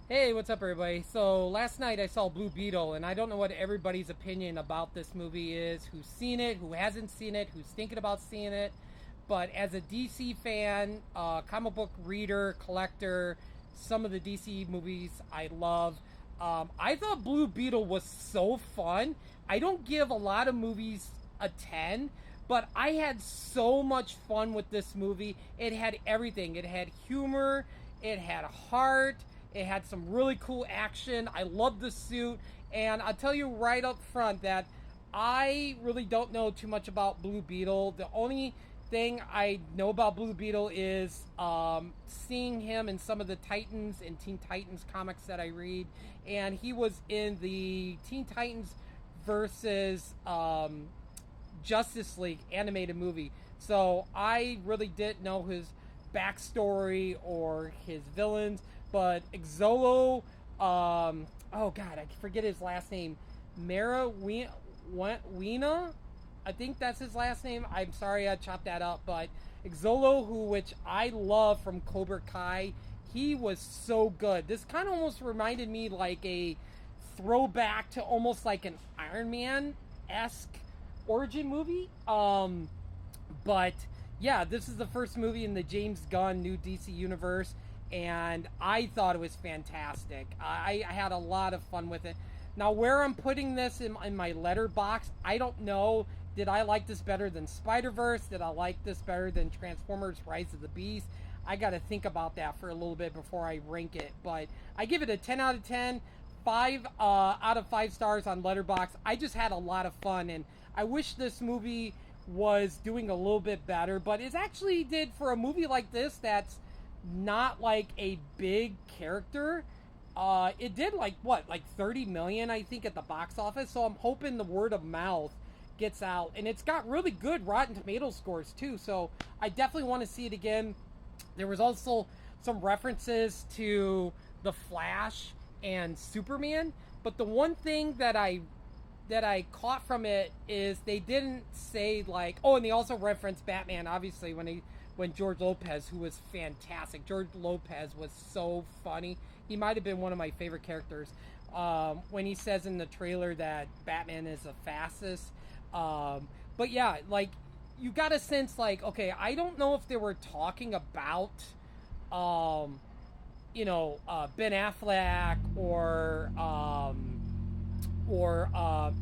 Hey, what's up, everybody? So last night I saw Blue Beetle, and I don't know what everybody's opinion about this movie is. Who's seen it? Who hasn't seen it? Who's thinking about seeing it? But as a DC fan, comic book reader, collector, some of the DC movies I love. I thought Blue Beetle was so fun. I don't give a lot of movies a 10, but I had so much fun with this movie. It had everything. It had humor, it had heart, it had some really cool action. I love the suit. And I'll tell you right up front that I really don't know too much about Blue Beetle. The only thing I know about Blue Beetle is seeing him in some of the Titans and Teen Titans comics that I read. And he was in the Teen Titans versus Justice League animated movie. So I really didn't know his backstory or his villains, but Xolo, oh god, I forget his last name. Mara Weena, I think that's his last name. I'm sorry I chopped that up, but Xolo, which I love from Cobra Kai, he was so good. This kind of almost reminded me like a throwback to almost like an Iron Man esque origin movie. But yeah, this is the first movie in the James Gunn new DC universe, and I thought it was fantastic. I had a lot of fun with it. Now, where I'm putting this in my letterbox, I don't know. Did I like this better than Spider-Verse? Did I like this better than Transformers Rise of the Beast? I got to think about that for a little bit before I rank it. But I give it a 10 out of 10, 5 out of 5 stars on Letterboxd. I just had a lot of fun, and I wish this movie was doing a little bit better. But it actually did, for a movie like this that's not like a big character, it did like 30 million, I think, at the box office. So I'm hoping the word of mouth gets out, and it's got really good Rotten Tomato scores too. So I definitely want to see it again. There was also some references to the Flash and Superman, but the one thing that I caught from it is they didn't say like, oh, and they also referenced Batman, obviously, when George Lopez, who was fantastic. George Lopez was so funny. He might have been one of my favorite characters. When he says in the trailer that Batman is the fastest. But yeah, like, you got a sense like, okay, I don't know if they were talking about, Ben Affleck or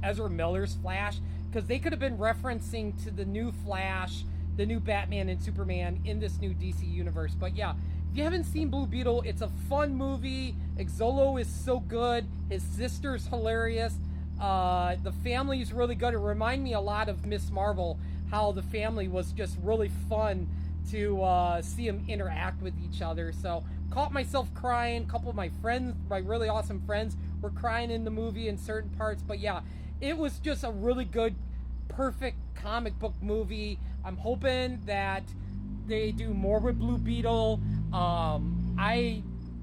Ezra Miller's Flash, because they could have been referencing to the new Flash, the new Batman and Superman in this new DC universe. But yeah, if you haven't seen Blue Beetle, it's a fun movie. Xolo is so good. His sister's hilarious. The family is really good. It reminded me a lot of Miss Marvel, how the family was just really fun to see them interact with each other. So caught myself crying. A couple of my friends, my really awesome friends, were crying in the movie in certain parts. But yeah, it was just a really good, perfect comic book movie. I'm hoping that they do more with Blue Beetle.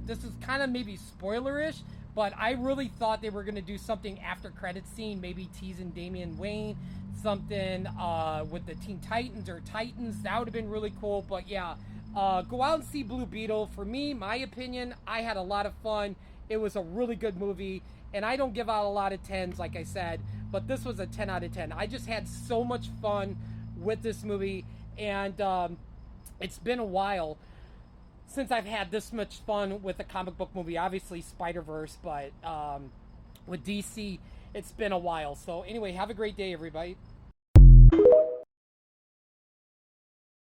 This is kind of maybe spoilerish, but I really thought they were going to do something after credit scene, maybe teasing Damian Wayne, something with the Teen Titans or Titans. That would have been really cool. But yeah, go out and see Blue Beetle. For me, my opinion, I had a lot of fun. It was a really good movie, and I don't give out a lot of 10s, like I said, but this was a 10 out of 10. I just had so much fun with this movie, and it's been a while since I've had this much fun with a comic book movie. Obviously Spider-Verse, but with DC, it's been a while. So anyway, have a great day, everybody.